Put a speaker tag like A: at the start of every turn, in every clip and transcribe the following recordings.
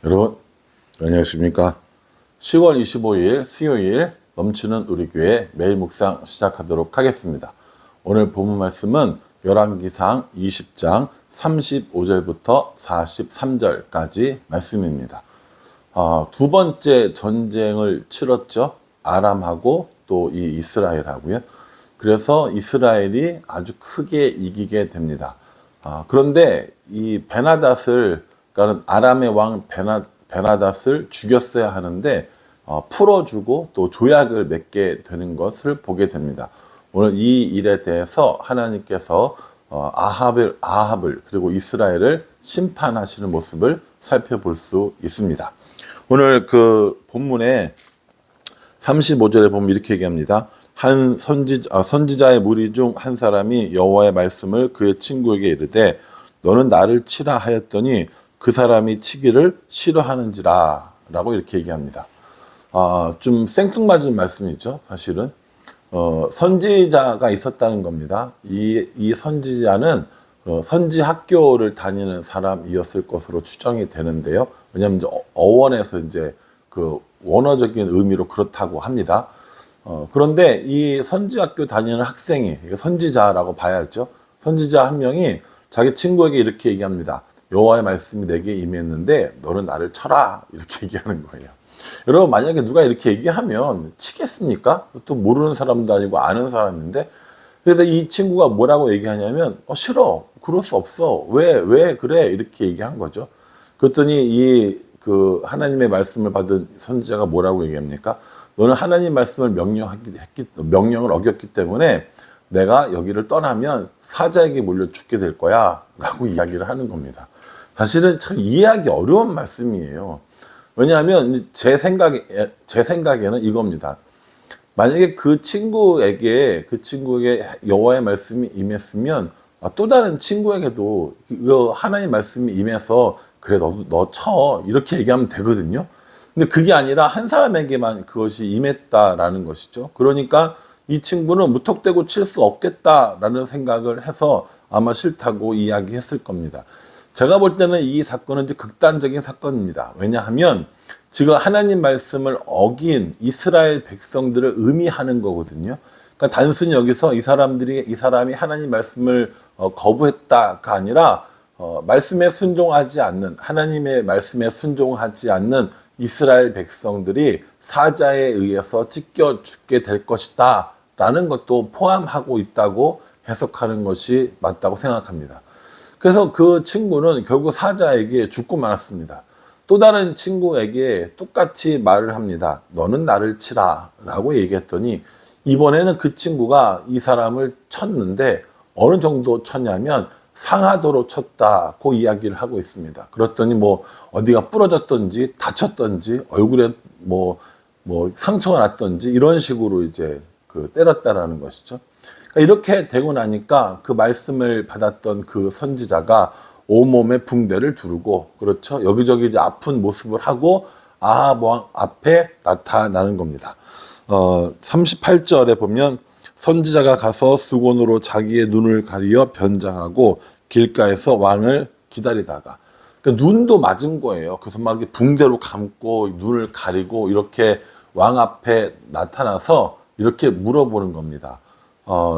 A: 여러분, 안녕하십니까? 10월 25일 수요일 넘치는 우리 교회 매일 묵상 시작하도록 하겠습니다. 오늘 본문 말씀은 열왕기상 20장 35절부터 43절까지 말씀입니다. 두 번째 전쟁을 치렀죠. 아람하고 또 이 이스라엘하고요. 그래서 이스라엘이 아주 크게 이기게 됩니다. 그런데 이 베나닷을, 그러니까 아람의 왕 베나닷을 죽였어야 하는데 풀어주고 또 조약을 맺게 되는 것을 보게 됩니다. 오늘 이 일에 대해서 하나님께서 아합을 그리고 이스라엘을 심판하시는 모습을 살펴볼 수 있습니다. 오늘 그 본문에 35절에 보면 이렇게 얘기합니다. 한 선지자의 무리 중 한 사람이 여호와의 말씀을 그의 친구에게 이르되 너는 나를 치라 하였더니 그 사람이 치기를 싫어하는지라 라고 이렇게 얘기합니다. 좀 생뚱맞은 말씀이죠. 사실은 선지자가 있었다는 겁니다. 이 선지자는 선지 학교를 다니는 사람이었을 것으로 추정이 되는데요. 왜냐하면 이제 어원에서 이제 그 원어적인 의미로 그렇다고 합니다. 그런데 이 선지학교 다니는 학생이, 선지자라고 봐야죠. 선지자 한 명이 자기 친구에게 이렇게 얘기합니다. 여호와의 말씀이 내게 임했는데 너는 나를 쳐라, 이렇게 얘기하는 거예요. 여러분, 만약에 누가 이렇게 얘기하면 치겠습니까? 또 모르는 사람도 아니고 아는 사람인데. 그래서 이 친구가 뭐라고 얘기하냐면 싫어, 그럴 수 없어, 왜 그래, 이렇게 얘기한 거죠. 그랬더니 그 하나님의 말씀을 받은 선지자가 뭐라고 얘기합니까? 너는 하나님 말씀을 명령을 어겼기 때문에 내가 여기를 떠나면 사자에게 몰려 죽게 될 거야 라고 이야기를 하는 겁니다. 사실은 참 이해하기 어려운 말씀이에요. 왜냐하면 제 생각에는 이겁니다. 만약에 그 친구에게 여호와의 말씀이 임했으면 또 다른 친구에게도 하나님 말씀이 임해서 그래 너 쳐, 이렇게 얘기하면 되거든요. 근데 그게 아니라 한 사람에게만 그것이 임했다라는 것이죠. 그러니까 이 친구는 무턱대고 칠 수 없겠다라는 생각을 해서 아마 싫다고 이야기했을 겁니다. 제가 볼 때는 이 사건은 이제 극단적인 사건입니다. 왜냐하면 지금 하나님 말씀을 어긴 이스라엘 백성들을 의미하는 거거든요. 그러니까 단순히 여기서 이 사람이 하나님 말씀을 거부했다가 아니라 말씀에 순종하지 않는, 하나님의 말씀에 순종하지 않는 이스라엘 백성들이 사자에 의해서 찢겨 죽게 될 것이다 라는 것도 포함하고 있다고 해석하는 것이 맞다고 생각합니다. 그래서 그 친구는 결국 사자에게 죽고 말았습니다. 또 다른 친구에게 똑같이 말을 합니다. 너는 나를 치라 라고 얘기했더니 이번에는 그 친구가 이 사람을 쳤는데 어느 정도 쳤냐면 상하도록 쳤다고 이야기를 하고 있습니다. 그랬더니 뭐 어디가 부러졌던지 다쳤던지 얼굴에 뭐 상처가 났던지 이런 식으로 이제 때렸다라는 것이죠. 그러니까 이렇게 되고 나니까 그 말씀을 받았던 그 선지자가 온몸에 붕대를 두르고, 그렇죠, 여기저기 이제 아픈 모습을 하고 아합 왕 앞에 나타나는 겁니다. 38절에 보면 선지자가 가서 수건으로 자기의 눈을 가리어 변장하고 길가에서 왕을 기다리다가, 그러니까 눈도 맞은 거예요. 그래서 막 붕대로 감고 눈을 가리고 이렇게 왕 앞에 나타나서 이렇게 물어보는 겁니다.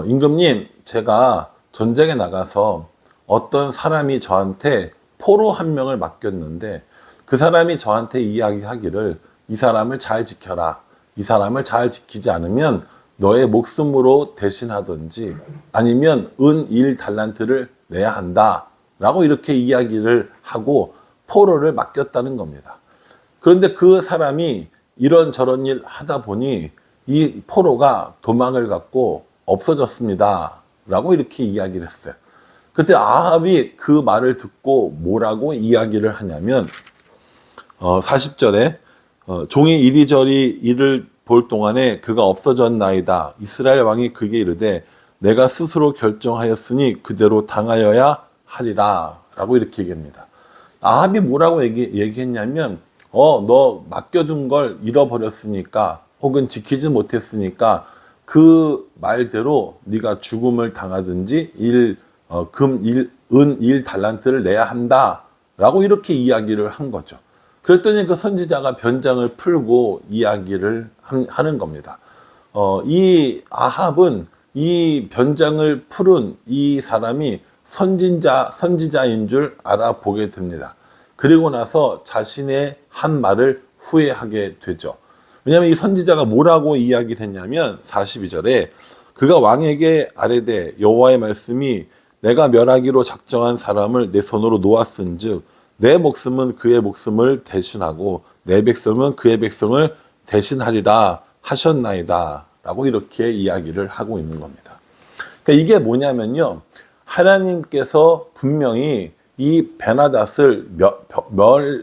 A: 임금님, 제가 전쟁에 나가서 어떤 사람이 저한테 포로 한 명을 맡겼는데 그 사람이 저한테 이야기하기를 이 사람을 잘 지켜라, 이 사람을 잘 지키지 않으면 너의 목숨으로 대신하든지 아니면 은 1달란트를 내야 한다 라고 이렇게 이야기를 하고 포로를 맡겼다는 겁니다. 그런데 그 사람이 이런저런 일 하다 보니 이 포로가 도망을 갔고 없어졌습니다 라고 이렇게 이야기를 했어요. 그때 아합이 그 말을 듣고 뭐라고 이야기를 하냐면 40절에 종이 이리저리 이를 볼 동안에 그가 없어졌나이다. 이스라엘 왕이 그에게 이르되 내가 스스로 결정하였으니 그대로 당하여야 하리라 라고 이렇게 얘기합니다. 아합이 뭐라고 얘기했냐면 너 맡겨둔 걸 잃어버렸으니까 혹은 지키지 못했으니까 그 말대로 네가 죽음을 당하든지 은 1달란트를 내야 한다 라고 이렇게 이야기를 한 거죠. 그랬더니 그 선지자가 변장을 풀고 이야기를 하는 겁니다. 이 아합은 이 변장을 풀은 이 사람이 선지자인 줄 알아보게 됩니다. 그리고 나서 자신의 한 말을 후회하게 되죠. 왜냐하면 이 선지자가 뭐라고 이야기를 했냐면 42절에 그가 왕에게 아뢰되 여호와의 말씀이 내가 멸하기로 작정한 사람을 내 손으로 놓았은즉 내 목숨은 그의 목숨을 대신하고 내 백성은 그의 백성을 대신하리라 하셨나이다 라고 이렇게 이야기를 하고 있는 겁니다. 그러니까 이게 뭐냐면요, 하나님께서 분명히 이 베나닷을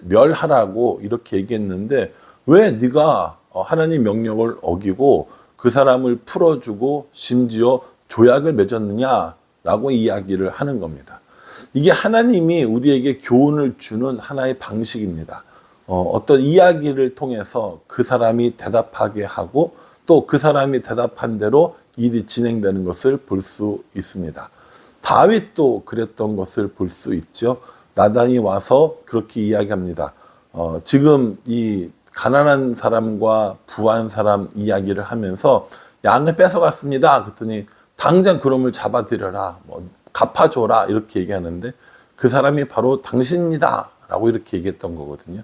A: 멸하라고 이렇게 얘기했는데 왜 네가 하나님 명령을 어기고 그 사람을 풀어주고 심지어 조약을 맺었느냐라고 이야기를 하는 겁니다. 이게 하나님이 우리에게 교훈을 주는 하나의 방식입니다. 어떤 이야기를 통해서 그 사람이 대답하게 하고 또 그 사람이 대답한 대로 일이 진행되는 것을 볼 수 있습니다. 다윗도 그랬던 것을 볼 수 있죠. 나단이 와서 그렇게 이야기합니다. 지금 이 가난한 사람과 부한 사람 이야기를 하면서 양을 뺏어갔습니다. 그랬더니 당장 그놈을 잡아들여라, 갚아줘라 이렇게 얘기하는데 그 사람이 바로 당신이다 라고 이렇게 얘기했던 거거든요.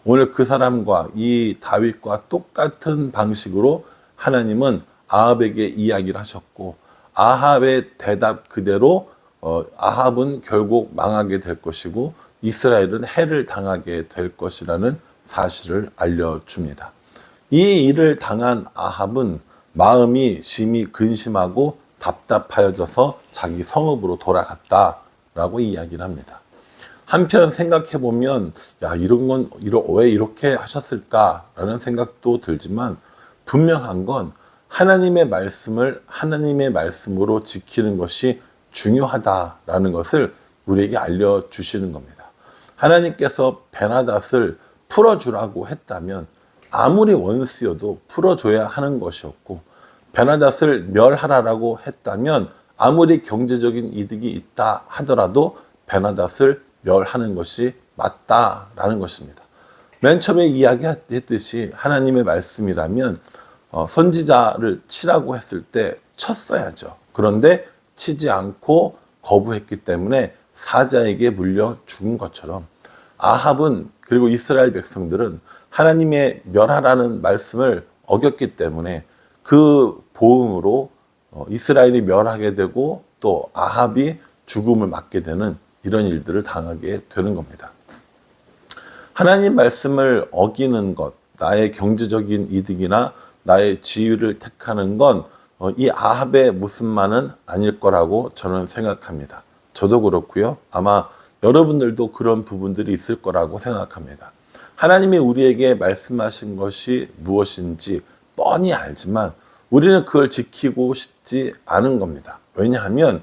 A: 오늘 그 사람과 이 다윗과 똑같은 방식으로 하나님은 아합에게 이야기를 하셨고 아합의 대답 그대로 아합은 결국 망하게 될 것이고 이스라엘은 해를 당하게 될 것이라는 사실을 알려줍니다. 이 일을 당한 아합은 마음이 심히 근심하고 답답하여져서 자기 성읍으로 돌아갔다라고 이야기를 합니다. 한편 생각해 보면 이런 건 왜 이렇게 하셨을까라는 생각도 들지만 분명한 건 하나님의 말씀을 하나님의 말씀으로 지키는 것이 중요하다라는 것을 우리에게 알려주시는 겁니다. 하나님께서 베나닷을 풀어주라고 했다면 아무리 원수여도 풀어줘야 하는 것이었고 베나닷을 멸하라고 했다면 아무리 경제적인 이득이 있다 하더라도 베나닷을 멸하는 것이 맞다라는 것입니다. 맨 처음에 이야기했듯이 하나님의 말씀이라면 선지자를 치라고 했을 때 쳤어야죠. 그런데 치지 않고 거부했기 때문에 사자에게 물려 죽은 것처럼 아합은 그리고 이스라엘 백성들은 하나님의 멸하라는 말씀을 어겼기 때문에 그 보응으로 이스라엘이 멸하게 되고 또 아합이 죽음을 맞게 되는 이런 일들을 당하게 되는 겁니다. 하나님 말씀을 어기는 것, 나의 경제적인 이득이나 나의 지위를 택하는 건 이 아합의 모습만은 아닐 거라고 저는 생각합니다. 저도 그렇고요. 아마 여러분들도 그런 부분들이 있을 거라고 생각합니다. 하나님이 우리에게 말씀하신 것이 무엇인지 뻔히 알지만 우리는 그걸 지키고 싶지 않은 겁니다. 왜냐하면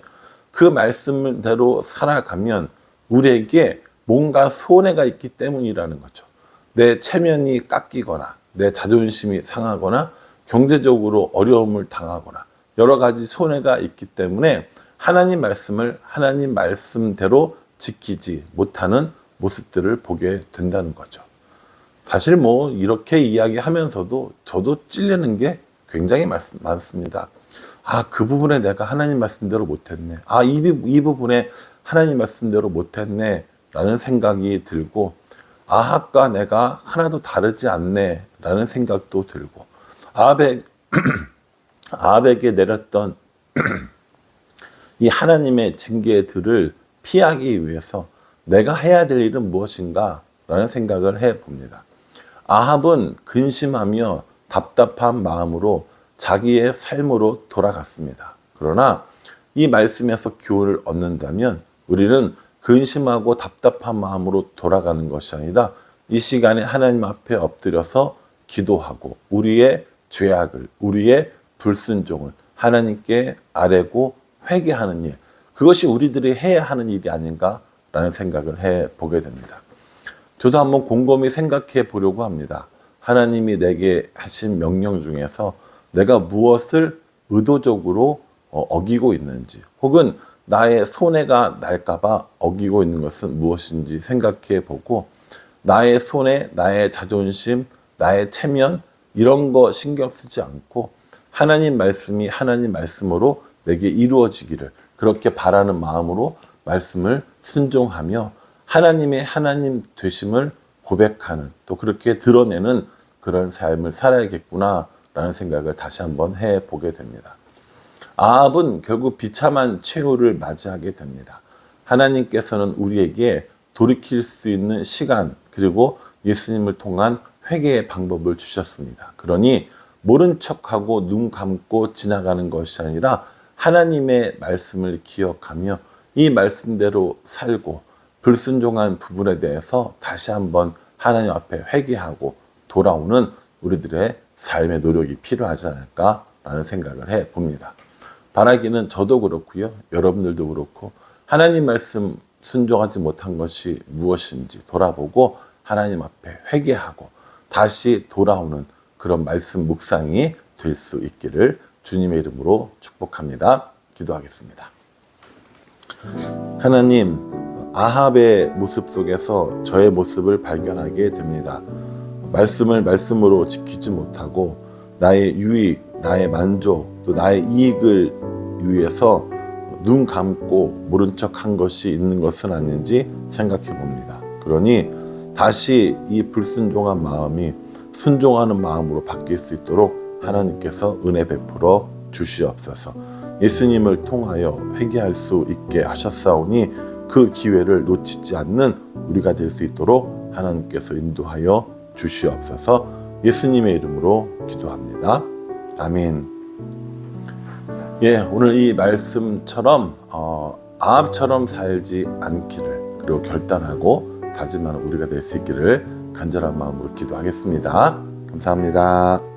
A: 그 말씀대로 살아가면 우리에게 뭔가 손해가 있기 때문이라는 거죠. 내 체면이 깎이거나 내 자존심이 상하거나 경제적으로 어려움을 당하거나 여러 가지 손해가 있기 때문에 하나님 말씀을 하나님 말씀대로 지키지 못하는 모습들을 보게 된다는 거죠. 사실 이렇게 이야기하면서도 저도 찔리는 게 굉장히 많습니다. 그 부분에 내가 하나님 말씀대로 못했네. 이 부분에 하나님 말씀대로 못했네. 라는 생각이 들고, 아합과 내가 하나도 다르지 않네. 라는 생각도 들고, 아합에게 내렸던 이 하나님의 징계들을 피하기 위해서 내가 해야 될 일은 무엇인가? 라는 생각을 해 봅니다. 아합은 근심하며 답답한 마음으로 자기의 삶으로 돌아갔습니다. 그러나 이 말씀에서 교훈을 얻는다면 우리는 근심하고 답답한 마음으로 돌아가는 것이 아니라 이 시간에 하나님 앞에 엎드려서 기도하고 우리의 죄악을, 우리의 불순종을 하나님께 아뢰고 회개하는 일, 그것이 우리들이 해야 하는 일이 아닌가라는 생각을 해보게 됩니다. 저도 한번 곰곰이 생각해 보려고 합니다. 하나님이 내게 하신 명령 중에서 내가 무엇을 의도적으로 어기고 있는지, 혹은 나의 손해가 날까봐 어기고 있는 것은 무엇인지 생각해 보고, 나의 손해, 나의 자존심, 나의 체면 이런 거 신경 쓰지 않고 하나님 말씀이 하나님 말씀으로 내게 이루어지기를 그렇게 바라는 마음으로 말씀을 순종하며 하나님의 하나님 되심을 고백하는 또 그렇게 드러내는 그런 삶을 살아야겠구나라는 생각을 다시 한번 해보게 됩니다. 아합은 결국 비참한 최후를 맞이하게 됩니다. 하나님께서는 우리에게 돌이킬 수 있는 시간 그리고 예수님을 통한 회개의 방법을 주셨습니다. 그러니 모른 척하고 눈 감고 지나가는 것이 아니라 하나님의 말씀을 기억하며 이 말씀대로 살고 불순종한 부분에 대해서 다시 한번 하나님 앞에 회개하고 돌아오는 우리들의 삶의 노력이 필요하지 않을까라는 생각을 해봅니다. 바라기는 저도 그렇고요. 여러분들도 그렇고 하나님 말씀 순종하지 못한 것이 무엇인지 돌아보고 하나님 앞에 회개하고 다시 돌아오는 그런 말씀 묵상이 될 수 있기를 주님의 이름으로 축복합니다. 기도하겠습니다. 하나님, 아합의 모습 속에서 저의 모습을 발견하게 됩니다. 말씀을 말씀으로 지키지 못하고 나의 유익, 나의 만족, 또 나의 이익을 위해서 눈 감고 모른 척한 것이 있는 것은 아닌지 생각해 봅니다. 그러니 다시 이 불순종한 마음이 순종하는 마음으로 바뀔 수 있도록 하나님께서 은혜 베풀어 주시옵소서. 예수님을 통하여 회개할 수 있게 하셨사오니 그 기회를 놓치지 않는 우리가 될 수 있도록 하나님께서 인도하여 주시옵소서. 예수님의 이름으로 기도합니다. 아멘. 예, 오늘 이 말씀처럼 아합처럼 살지 않기를 그리고 결단하고 다짐하는 우리가 될 수 있기를 간절한 마음으로 기도하겠습니다. 감사합니다.